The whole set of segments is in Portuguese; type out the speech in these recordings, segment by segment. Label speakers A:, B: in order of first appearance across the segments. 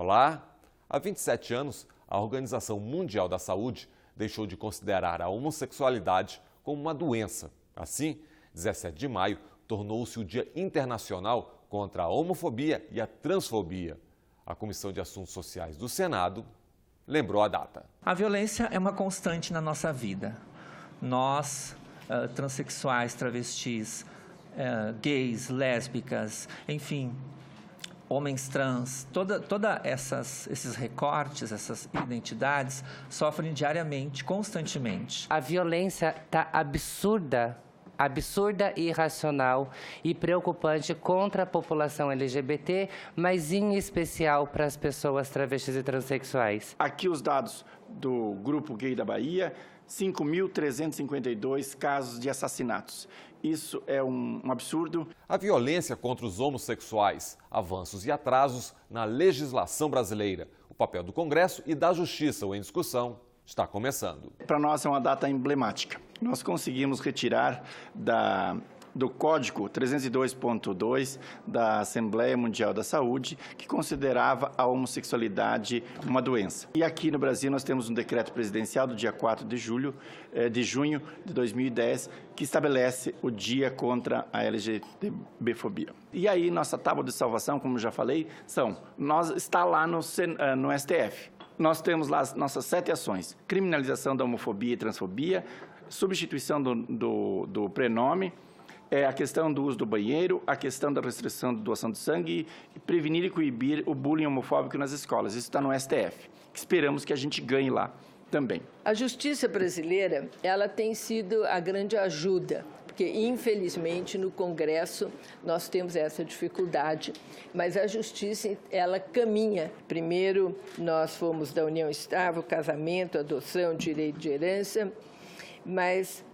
A: Olá! Há 27 anos, a Organização Mundial da Saúde deixou de considerar a homossexualidade como uma doença. Assim, 17 de maio tornou-se o Dia Internacional contra a Homofobia e a Transfobia. A Comissão de Assuntos Sociais do Senado lembrou a data.
B: A violência é uma constante na nossa vida. Nós, transexuais, travestis, gays, lésbicas, enfim, homens trans, toda esses recortes, essas identidades sofrem diariamente, constantemente.
C: A violência está absurda e irracional e preocupante contra a população LGBT, mas em especial para as pessoas travestis e transexuais.
D: Aqui os dados do Grupo Gay da Bahia, 5.352 casos de assassinatos. Isso é um absurdo.
A: A violência contra os homossexuais, avanços e atrasos na legislação brasileira, o papel do Congresso e da Justiça, o Em Discussão, está começando.
D: Para nós é uma data emblemática. Nós conseguimos retirar do Código 302.2 da Assembleia Mundial da Saúde, que considerava a homossexualidade uma doença. E aqui no Brasil nós temos um decreto presidencial do dia 4 de junho de 2010, que estabelece o dia contra a LGBTfobia. E aí nossa tábua de salvação, como já falei, está lá no STF. Nós temos lá as nossas 7 ações: criminalização da homofobia e transfobia, substituição do prenome, a questão do uso do banheiro, a questão da restrição da doação de sangue e prevenir e coibir o bullying homofóbico nas escolas. Isso está no STF. Esperamos que a gente ganhe lá também.
E: A justiça brasileira, ela tem sido a grande ajuda, porque, infelizmente, no Congresso nós temos essa dificuldade, mas a justiça, ela caminha. Primeiro, nós fomos da união estável, casamento, adoção, direito de herança,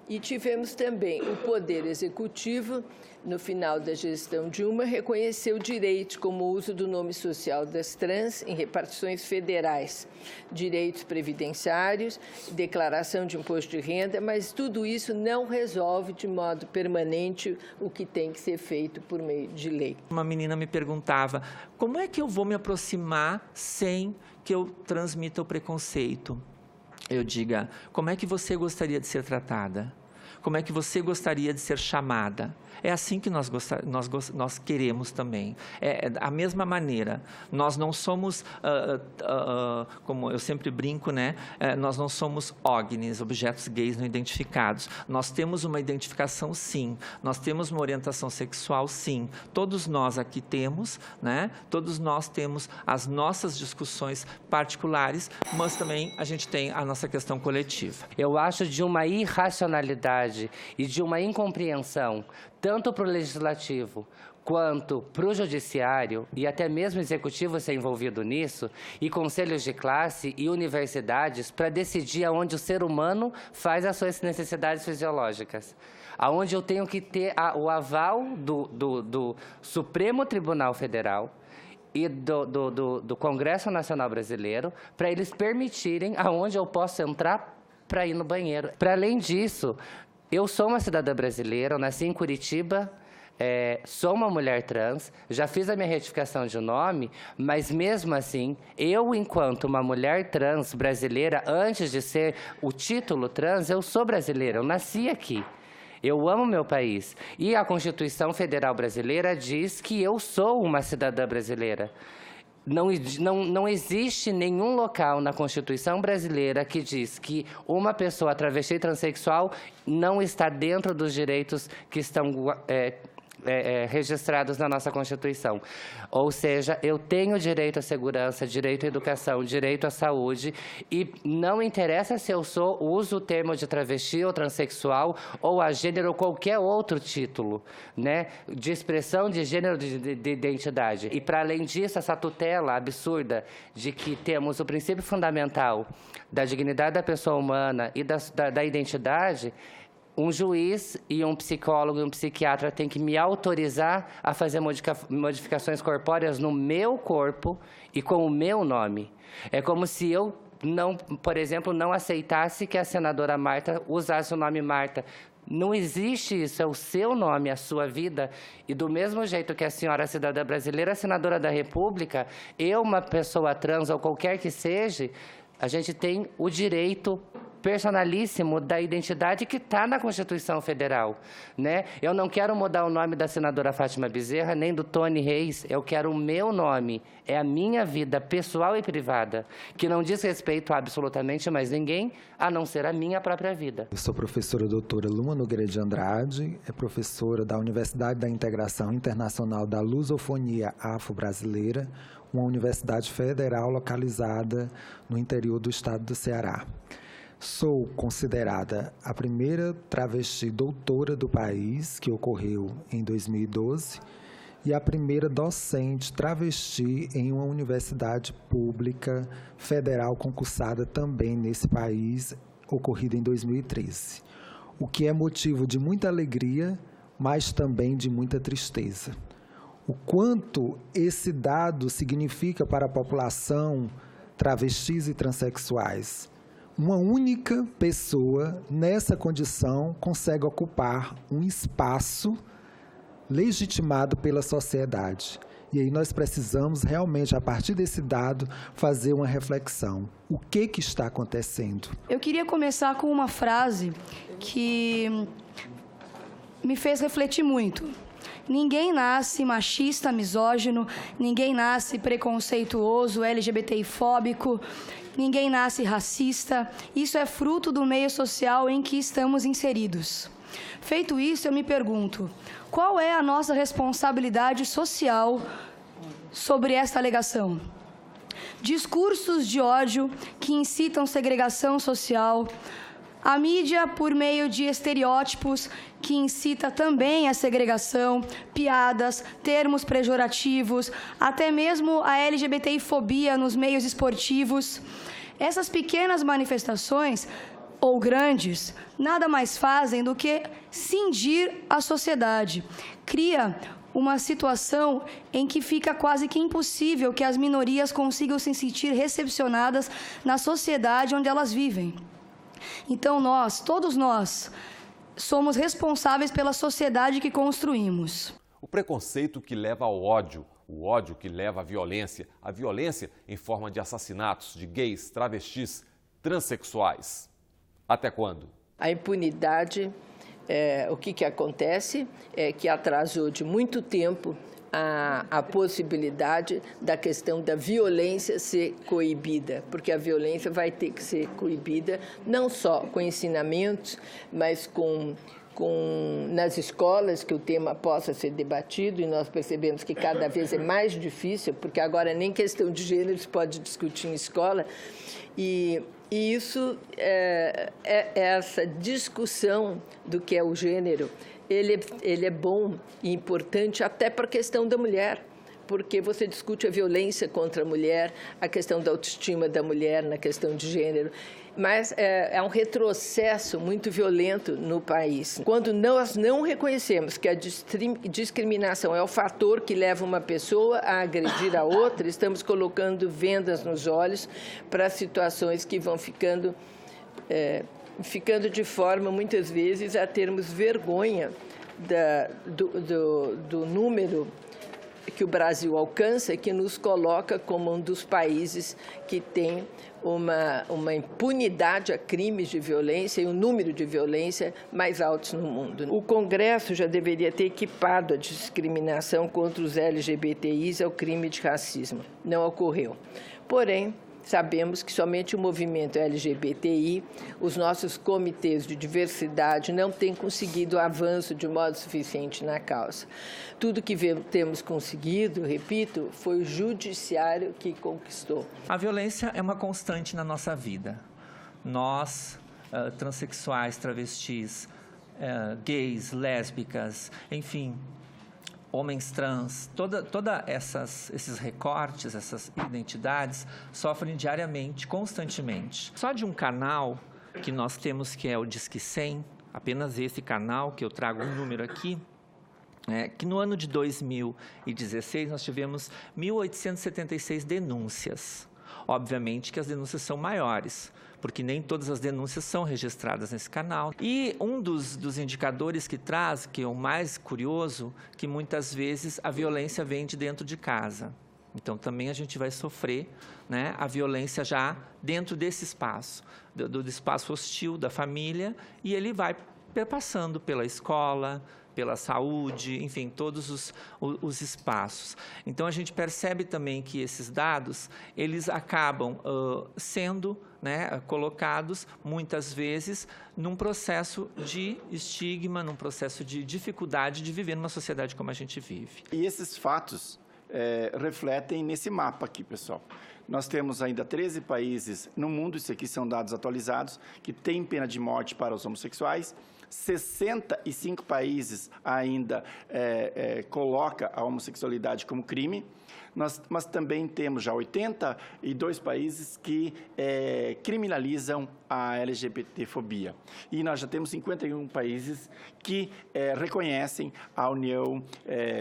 E: e tivemos também o Poder Executivo, no final da gestão Dilma, reconheceu direitos como o uso do nome social das trans em repartições federais, direitos previdenciários, declaração de imposto de renda, mas tudo isso não resolve de modo permanente o que tem que ser feito por meio de lei.
B: Uma menina me perguntava: como é que eu vou me aproximar sem que eu transmita o preconceito? Eu diga: como é que você gostaria de ser tratada? Como é que você gostaria de ser chamada? É assim que nós queremos também. É a mesma maneira. Nós não somos, como eu sempre brinco, né? Nós não somos OGNIs, objetos gays não identificados. Nós temos uma identificação, sim. Nós temos uma orientação sexual, sim. Todos nós aqui temos, né? Todos nós temos as nossas discussões particulares, mas também a gente tem a nossa questão coletiva.
C: Eu acho de uma irracionalidade e de uma incompreensão, tanto para o Legislativo quanto para o Judiciário, e até mesmo o Executivo ser envolvido nisso, e conselhos de classe e universidades, para decidir aonde o ser humano faz as suas necessidades fisiológicas. Aonde eu tenho que ter o aval do Supremo Tribunal Federal e do Congresso Nacional Brasileiro, para eles permitirem aonde eu posso entrar para ir no banheiro. Para além disso, eu sou uma cidadã brasileira, eu nasci em Curitiba, sou uma mulher trans, já fiz a minha retificação de nome, mas mesmo assim, eu, enquanto uma mulher trans brasileira, antes de ser o título trans, eu sou brasileira, eu nasci aqui. Eu amo meu país. E a Constituição Federal Brasileira diz que eu sou uma cidadã brasileira. Não existe nenhum local na Constituição brasileira que diz que uma pessoa travesti e transexual não está dentro dos direitos que estão registrados na nossa Constituição. Ou seja, eu tenho direito à segurança, direito à educação, direito à saúde, e não interessa se eu uso o termo de travesti ou transexual ou a gênero ou qualquer outro título, né, de expressão de gênero de identidade. E, para além disso, essa tutela absurda de que temos o princípio fundamental da dignidade da pessoa humana e da identidade, um juiz e um psicólogo e um psiquiatra têm que me autorizar a fazer modificações corpóreas no meu corpo e com o meu nome. É como se eu não, por exemplo, não aceitasse que a senadora Marta usasse o nome Marta. Não existe isso, é o seu nome, a sua vida. E do mesmo jeito que a senhora cidadã brasileira, senadora da República, eu, uma pessoa trans ou qualquer que seja, a gente tem o direito personalíssimo da identidade que está na Constituição Federal, né? Eu não quero mudar o nome da senadora Fátima Bezerra, nem do Tony Reis, eu quero o meu nome, é a minha vida pessoal e privada, que não diz respeito a absolutamente mais ninguém, a não ser a minha própria vida.
F: Eu sou professora doutora Luma Nogueira de Andrade, é professora da Universidade da Integração Internacional da Lusofonia Afro-Brasileira, uma universidade federal localizada no interior do estado do Ceará. Sou considerada a primeira travesti doutora do país, que ocorreu em 2012, e a primeira docente travesti em uma universidade pública federal concursada também nesse país, ocorrida em 2013. O que é motivo de muita alegria, mas também de muita tristeza. O quanto esse dado significa para a população travestis e transexuais. Uma única pessoa, nessa condição, consegue ocupar um espaço legitimado pela sociedade. E aí nós precisamos realmente, a partir desse dado, fazer uma reflexão. O que está acontecendo?
G: Eu queria começar com uma frase que me fez refletir muito. Ninguém nasce machista, misógino, ninguém nasce preconceituoso, LGBTI-fóbico, ninguém nasce racista. Isso é fruto do meio social em que estamos inseridos. Feito isso, eu me pergunto, qual é a nossa responsabilidade social sobre esta alegação? Discursos de ódio que incitam segregação social, a mídia, por meio de estereótipos, que incita também a segregação, piadas, termos pejorativos, até mesmo a LGBTI-fobia nos meios esportivos. Essas pequenas manifestações, ou grandes, nada mais fazem do que cindir a sociedade. Cria uma situação em que fica quase que impossível que as minorias consigam se sentir recepcionadas na sociedade onde elas vivem. Então todos nós, somos responsáveis pela sociedade que construímos.
A: O preconceito que leva ao ódio, o ódio que leva à violência, a violência em forma de assassinatos de gays, travestis, transexuais. Até quando?
E: A impunidade, o que acontece é que atrasou de muito tempo a possibilidade da questão da violência ser coibida, porque a violência vai ter que ser coibida não só com ensinamentos, mas nas escolas, que o tema possa ser debatido, e nós percebemos que cada vez é mais difícil, porque agora nem questão de gênero se pode discutir em escola, e isso, essa discussão do que é o gênero, ele é bom e importante até para a questão da mulher, porque você discute a violência contra a mulher, a questão da autoestima da mulher na questão de gênero, mas é um retrocesso muito violento no país. Quando nós não reconhecemos que a discriminação é o fator que leva uma pessoa a agredir a outra, estamos colocando vendas nos olhos para situações que vão ficando de forma, muitas vezes, a termos vergonha do número que o Brasil alcança, que nos coloca como um dos países que tem uma impunidade a crimes de violência e um número de violência mais altos no mundo. O Congresso já deveria ter equipado a discriminação contra os LGBTIs ao crime de racismo. Não ocorreu. Porém, sabemos que somente o movimento LGBTI, os nossos comitês de diversidade não têm conseguido avanço de modo suficiente na causa. Tudo que temos conseguido, repito, foi o judiciário que conquistou.
B: A violência é uma constante na nossa vida. Nós, transexuais, travestis, gays, lésbicas, enfim, homens trans, toda esses recortes, essas identidades, sofrem diariamente, constantemente. Só de um canal que nós temos, que é o Disque 100, apenas esse canal, que eu trago um número aqui, que no ano de 2016 nós tivemos 1.876 denúncias. Obviamente que as denúncias são maiores, porque nem todas as denúncias são registradas nesse canal. E um dos indicadores que traz, que é o mais curioso, que muitas vezes a violência vem de dentro de casa. Então, também a gente vai sofrer, né, a violência já dentro desse espaço, do espaço hostil da família, e ele vai perpassando pela escola, pela saúde, enfim, todos os espaços. Então, a gente percebe também que esses dados, eles acabam sendo, né, colocados, muitas vezes, num processo de estigma, num processo de dificuldade de viver numa sociedade como a gente vive.
D: E esses fatos refletem nesse mapa aqui, pessoal. Nós temos ainda 13 países no mundo, isso aqui são dados atualizados, que têm pena de morte para os homossexuais. 65 países ainda coloca a homossexualidade como crime. Mas também temos já 82 países que criminalizam a LGBTfobia. E nós já temos 51 países que reconhecem a união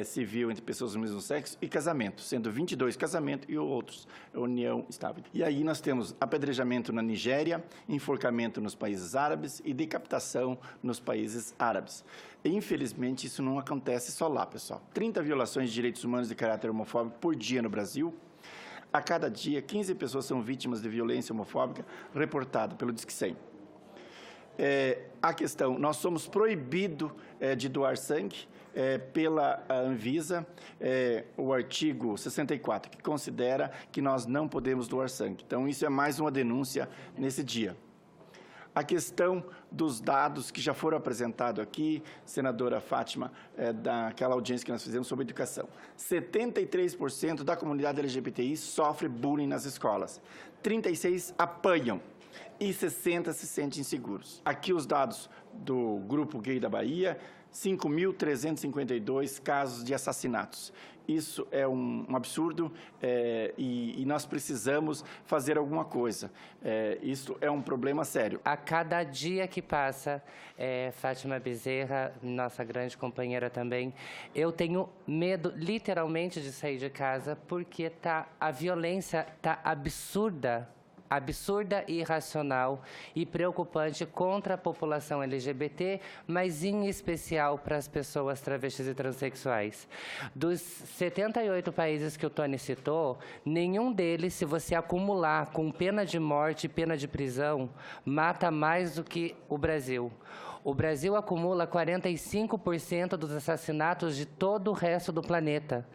D: civil entre pessoas do mesmo sexo e casamento, sendo 22 casamento e outros união estável. E aí nós temos apedrejamento na Nigéria, enforcamento nos países árabes e decapitação nos países árabes. Infelizmente, isso não acontece só lá, pessoal. 30 violações de direitos humanos de caráter homofóbico por dia no Brasil. A cada dia, 15 pessoas são vítimas de violência homofóbica reportada pelo Disque 100. A questão, nós somos proibidos de doar sangue pela Anvisa, o artigo 64, que considera que nós não podemos doar sangue. Então, isso é mais uma denúncia nesse dia. A questão dos dados que já foram apresentados aqui, senadora Fátima, daquela audiência que nós fizemos sobre educação. 73% da comunidade LGBTI sofre bullying nas escolas. 36% apanham e 60% se sentem inseguros. Aqui os dados do Grupo Gay da Bahia, 5.352 casos de assassinatos. Isso é um absurdo e nós precisamos fazer alguma coisa. Isso é um problema sério.
C: A cada dia que passa, Fátima Bezerra, nossa grande companheira também, eu tenho medo, literalmente, de sair de casa, porque a violência está absurda e irracional e preocupante contra a população LGBT, mas em especial para as pessoas travestis e transexuais. Dos 78 países que o Tony citou, nenhum deles, se você acumular com pena de morte e pena de prisão, mata mais do que o Brasil. O Brasil acumula 45% dos assassinatos de todo o resto do planeta.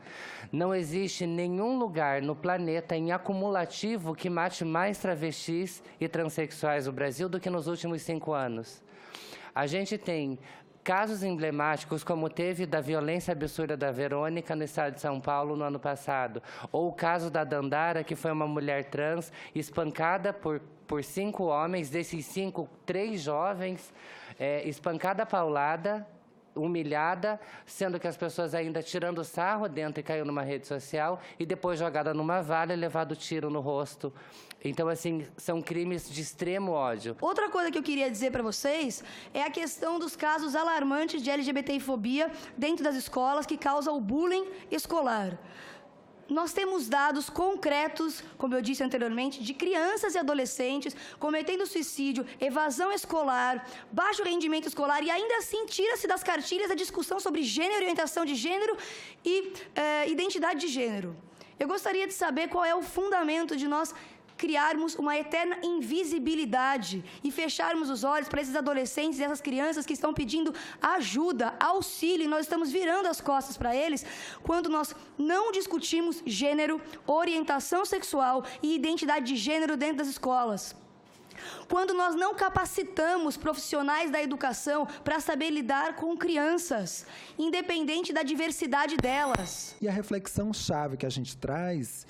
C: Não existe nenhum lugar no planeta em acumulativo que mate mais travestis e transexuais no Brasil do que nos últimos 5 anos. A gente tem casos emblemáticos, como teve da violência absurda da Verônica no estado de São Paulo no ano passado, ou o caso da Dandara, que foi uma mulher trans espancada por 5 homens, desses 5, 3 jovens, espancada paulada, humilhada, sendo que as pessoas ainda tirando sarro dentro e caiu numa rede social, e depois jogada numa vala e levado tiro no rosto. Então, assim, são crimes de extremo ódio.
G: Outra coisa que eu queria dizer para vocês é a questão dos casos alarmantes de LGBTfobia dentro das escolas que causam o bullying escolar. Nós temos dados concretos, como eu disse anteriormente, de crianças e adolescentes cometendo suicídio, evasão escolar, baixo rendimento escolar, e ainda assim tira-se das cartilhas a discussão sobre gênero, orientação de gênero e identidade de gênero. Eu gostaria de saber qual é o fundamento de nós criarmos uma eterna invisibilidade e fecharmos os olhos para esses adolescentes e essas crianças que estão pedindo ajuda, auxílio, e nós estamos virando as costas para eles quando nós não discutimos gênero, orientação sexual e identidade de gênero dentro das escolas. Quando nós não capacitamos profissionais da educação para saber lidar com crianças, independente da diversidade delas.
F: E a reflexão-chave que a gente traz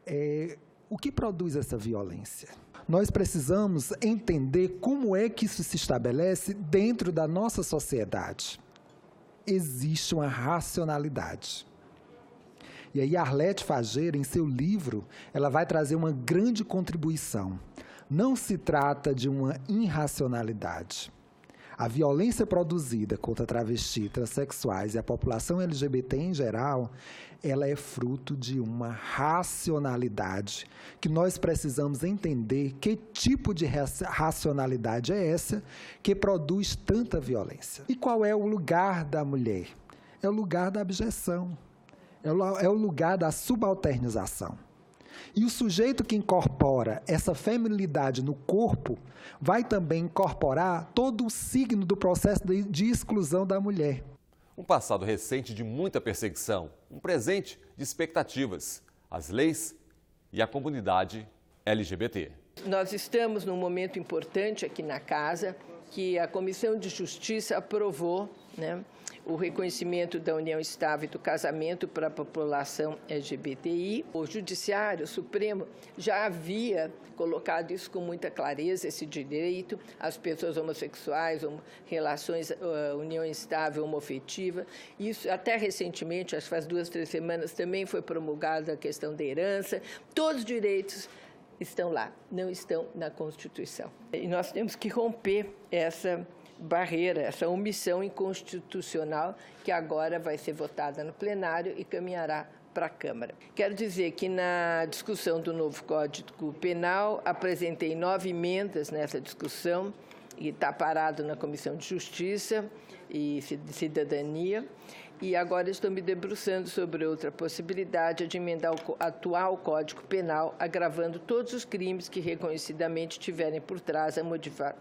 F: é: o que produz essa violência? Nós precisamos entender como é que isso se estabelece dentro da nossa sociedade. Existe uma racionalidade. E aí a Arlete Fageira, em seu livro, ela vai trazer uma grande contribuição. Não se trata de uma irracionalidade. A violência produzida contra travestis, transexuais e a população LGBT em geral, ela é fruto de uma racionalidade que nós precisamos entender que tipo de racionalidade é essa que produz tanta violência. E qual é o lugar da mulher? É o lugar da abjeção, é o lugar da subalternização. E o sujeito que incorpora essa feminilidade no corpo vai também incorporar todo o signo do processo de exclusão da mulher.
A: Um passado recente de muita perseguição, um presente de expectativas, as leis e a comunidade LGBT.
E: Nós estamos num momento importante aqui na casa, que a Comissão de Justiça aprovou, né, o reconhecimento da união estável e do casamento para a população LGBTI. O Judiciário Supremo já havia colocado isso com muita clareza, esse direito às pessoas homossexuais, relações, união estável, homoafetiva. Isso, até recentemente, acho que faz 2, 3 semanas, também foi promulgada a questão da herança. Todos os direitos estão lá, não estão na Constituição. E nós temos que romper essa barreira, essa omissão inconstitucional que agora vai ser votada no plenário e caminhará para a Câmara. Quero dizer que na discussão do novo Código Penal, apresentei 9 emendas nessa discussão e está parado na Comissão de Justiça e Cidadania. E agora estou me debruçando sobre outra possibilidade de emendar o atual Código Penal, agravando todos os crimes que reconhecidamente tiverem por trás a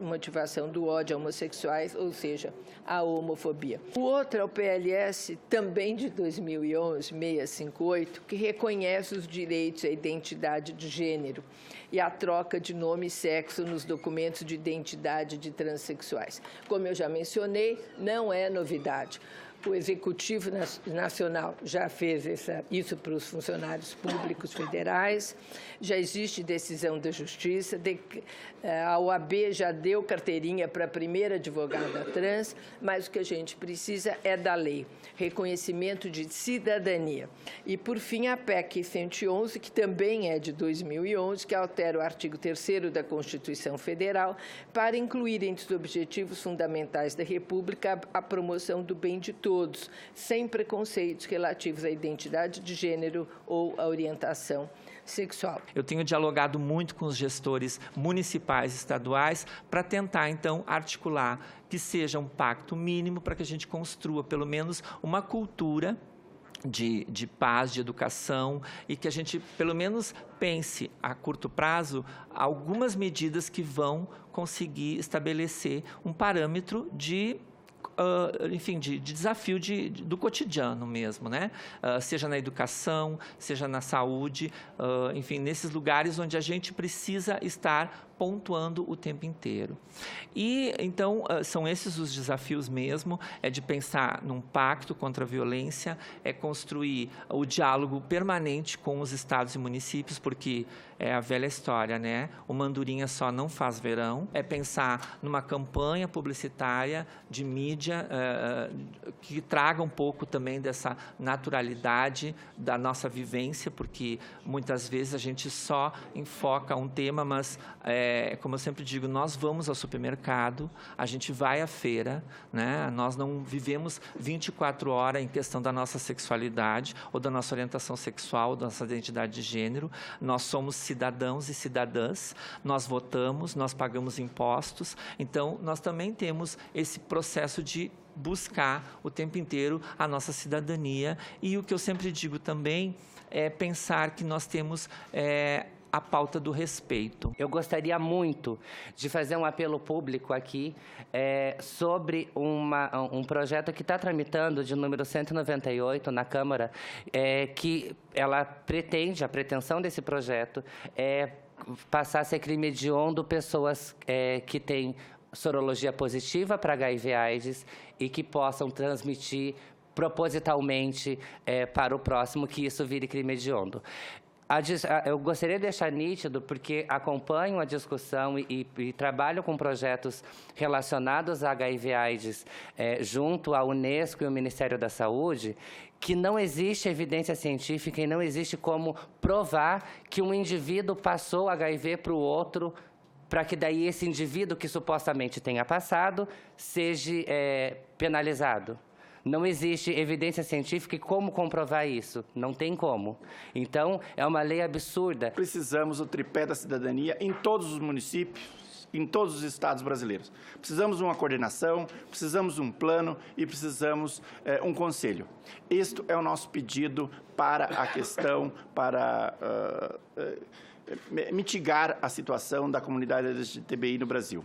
E: motivação do ódio a homossexuais, ou seja, a homofobia. O outro é o PLS, também de 2011, 658, que reconhece os direitos à identidade de gênero e a troca de nome e sexo nos documentos de identidade de transexuais. Como eu já mencionei, não é novidade. O Executivo Nacional já fez isso para os funcionários públicos federais, já existe decisão da Justiça, a OAB já deu carteirinha para a primeira advogada trans, mas o que a gente precisa é da lei, reconhecimento de cidadania. E, por fim, a PEC 111, que também é de 2011, que altera o artigo 3º da Constituição Federal para incluir entre os objetivos fundamentais da República a promoção do bem de todos, sem preconceitos relativos à identidade de gênero ou à orientação sexual.
B: Eu tenho dialogado muito com os gestores municipais e estaduais para tentar, então, articular que seja um pacto mínimo para que a gente construa, pelo menos, uma cultura de paz, de educação, e que a gente, pelo menos, pense a curto prazo algumas medidas que vão conseguir estabelecer um parâmetro de desafio do cotidiano mesmo, né? Seja na educação, seja na saúde, enfim, nesses lugares onde a gente precisa estar pontuando o tempo inteiro. E, então, são esses os desafios mesmo, é de pensar num pacto contra a violência, é construir o diálogo permanente com os estados e municípios, porque é a velha história, né? O Mandurinha só não faz verão, é pensar numa campanha publicitária de mídia que traga um pouco também dessa naturalidade da nossa vivência, porque muitas vezes a gente só enfoca um tema, mas como eu sempre digo, nós vamos ao supermercado, a gente vai à feira, né? Nós não vivemos 24 horas em questão da nossa sexualidade ou da nossa orientação sexual, da nossa identidade de gênero. Nós somos cidadãos e cidadãs, nós votamos, nós pagamos impostos, então nós também temos esse processo de buscar o tempo inteiro a nossa cidadania. E o que eu sempre digo também é pensar que nós temos a pauta do respeito.
C: Eu gostaria muito de fazer um apelo público aqui sobre um projeto que está tramitando, de número 198, na Câmara, que ela pretende, a pretensão desse projeto é passar a ser crime hediondo pessoas que têm sorologia positiva para HIV/AIDS e que possam transmitir propositalmente para o próximo, que isso vire crime hediondo. Eu gostaria de deixar nítido, porque acompanho a discussão e trabalho com projetos relacionados a HIV/AIDS junto à Unesco e ao Ministério da Saúde, que não existe evidência científica e não existe como provar que um indivíduo passou HIV para o outro para que daí esse indivíduo que supostamente tenha passado seja penalizado. Não existe evidência científica e como comprovar isso. Não tem como. Então, é uma lei absurda.
D: Precisamos do tripé da cidadania em todos os municípios, em todos os estados brasileiros. Precisamos de uma coordenação, precisamos de um plano e precisamos um conselho. Este é o nosso pedido para a questão, para mitigar a situação da comunidade LGBTI no Brasil.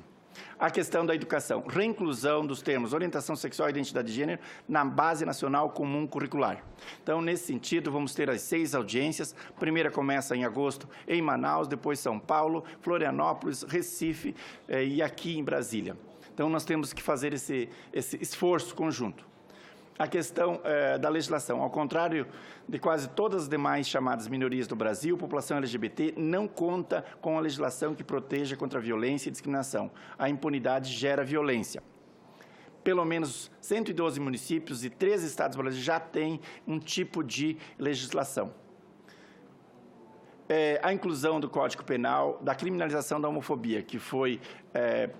D: A questão da educação, reinclusão dos termos orientação sexual e identidade de gênero na base nacional comum curricular. Então, nesse sentido, vamos ter as 6 audiências. A primeira começa em agosto em Manaus, depois São Paulo, Florianópolis, Recife e aqui em Brasília. Então, nós temos que fazer esse esforço conjunto. A questão da legislação. Ao contrário de quase todas as demais chamadas minorias do Brasil, a população LGBT não conta com a legislação que proteja contra a violência e discriminação. A impunidade gera violência. Pelo menos 112 municípios e 13 estados brasileiros já têm um tipo de legislação. A inclusão do Código Penal, da criminalização da homofobia, que foi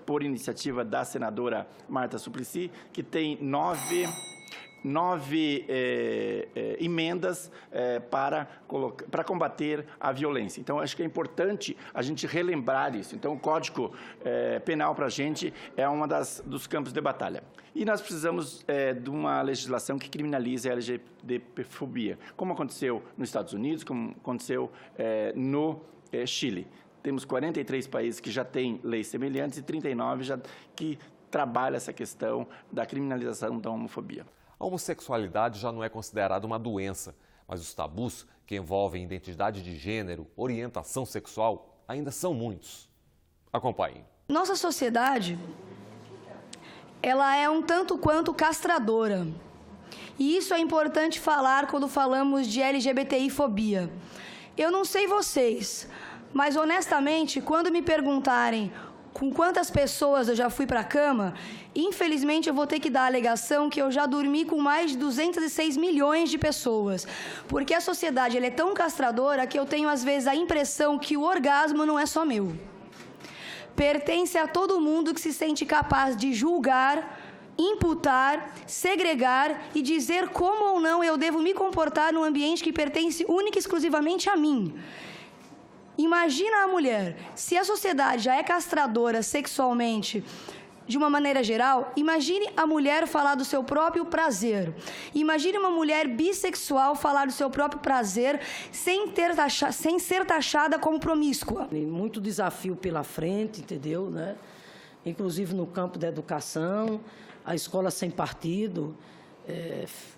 D: por iniciativa da senadora Marta Suplicy, que tem 9 emendas para combater a violência. Então, acho que é importante a gente relembrar isso. Então, o Código Penal, para a gente, é um dos campos de batalha. E nós precisamos de uma legislação que criminalize a LGBTfobia, como aconteceu nos Estados Unidos, como aconteceu no Chile. Temos 43 países que já têm leis semelhantes e 39 que trabalham essa questão da criminalização da homofobia.
A: A homossexualidade já não é considerada uma doença, mas os tabus que envolvem identidade de gênero, orientação sexual, ainda são muitos. Acompanhe.
G: Nossa sociedade, ela é um tanto quanto castradora. E isso é importante falar quando falamos de LGBTI-fobia. Eu não sei vocês, mas honestamente, quando me perguntarem com quantas pessoas eu já fui para a cama, infelizmente eu vou ter que dar a alegação que eu já dormi com mais de 206 milhões de pessoas. Porque a sociedade ela é tão castradora que eu tenho às vezes a impressão que o orgasmo não é só meu. Pertence a todo mundo que se sente capaz de julgar, imputar, segregar e dizer como ou não eu devo me comportar num ambiente que pertence única e exclusivamente a mim. Imagina a mulher, se a sociedade já é castradora sexualmente de uma maneira geral, imagine a mulher falar do seu próprio prazer. Imagine uma mulher bissexual falar do seu próprio prazer sem ser taxada como promíscua.
H: Tem muito desafio pela frente, entendeu, né? Inclusive no campo da educação, a escola sem partido.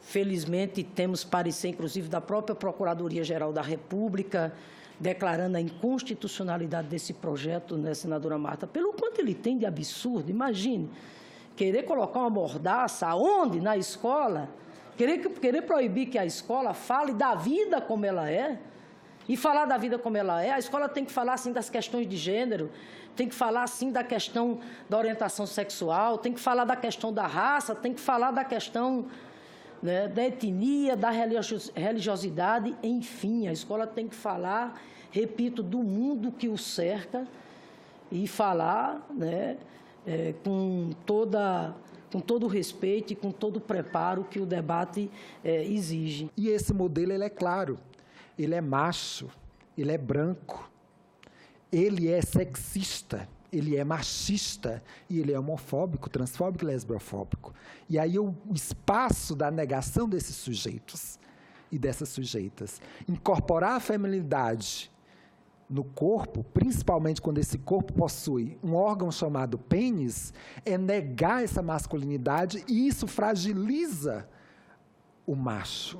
H: Felizmente, temos parecer, inclusive, da própria Procuradoria-Geral da República, declarando a inconstitucionalidade desse projeto, né, senadora Marta, pelo quanto ele tem de absurdo. Imagine, querer colocar uma mordaça aonde? Na escola, querer proibir que a escola fale da vida como ela é, e falar da vida como ela é, a escola tem que falar, assim, das questões de gênero, tem que falar, assim, da questão da orientação sexual, tem que falar da questão da raça, tem que falar da questão, né, da etnia, da religiosidade, enfim, a escola tem que falar, repito, do mundo que o cerca e falar, né, com todo o respeito e com todo o preparo que o debate exige.
F: E esse modelo ele é claro, ele é macho, ele é branco, ele é sexista, ele é machista e ele é homofóbico, transfóbico e lesbofóbico. E aí o espaço da negação desses sujeitos e dessas sujeitas, incorporar a feminilidade no corpo, principalmente quando esse corpo possui um órgão chamado pênis, é negar essa masculinidade e isso fragiliza o macho.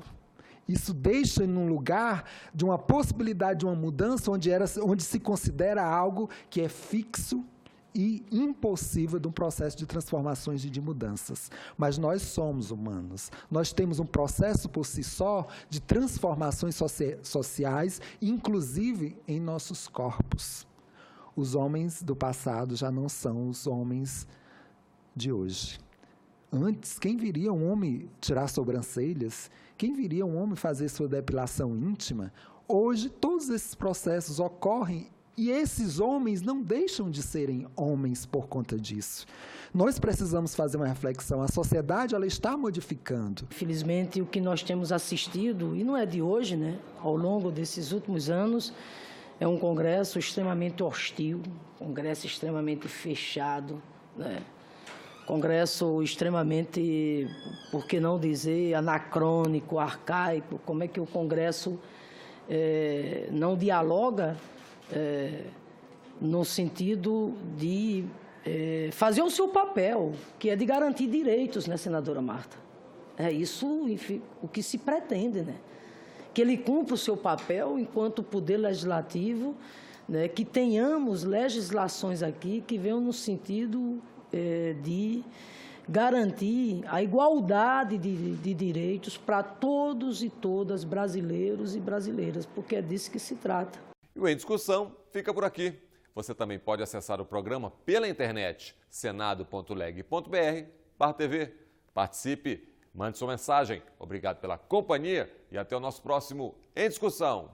F: Isso deixa em um lugar de uma possibilidade de uma mudança onde se considera algo que é fixo e impossível de um processo de transformações e de mudanças. Mas nós somos humanos. Nós temos um processo por si só de transformações sociais, inclusive em nossos corpos. Os homens do passado já não são os homens de hoje. Antes, quem viria um homem tirar sobrancelhas? Quem viria um homem fazer sua depilação íntima? Hoje, todos esses processos ocorrem E esses homens não deixam de serem homens por conta disso. Nós precisamos fazer uma reflexão. A sociedade, ela está modificando.
H: Infelizmente, o que nós temos assistido, e não é de hoje, né, ao longo desses últimos anos, é um Congresso extremamente hostil, Congresso extremamente fechado, né? Congresso extremamente, por que não dizer, anacrônico, arcaico. Como é que o Congresso não dialoga no sentido de fazer o seu papel, que é de garantir direitos, né, senadora Marta? É isso, enfim, o que se pretende, né? Que ele cumpra o seu papel enquanto poder legislativo, né, que tenhamos legislações aqui que venham no sentido de garantir a igualdade de direitos para todos e todas, brasileiros e brasileiras, porque é disso que se trata.
A: E o Em Discussão fica por aqui. Você também pode acessar o programa pela internet, senado.leg.br/TV. Participe, mande sua mensagem. Obrigado pela companhia e até o nosso próximo Em Discussão.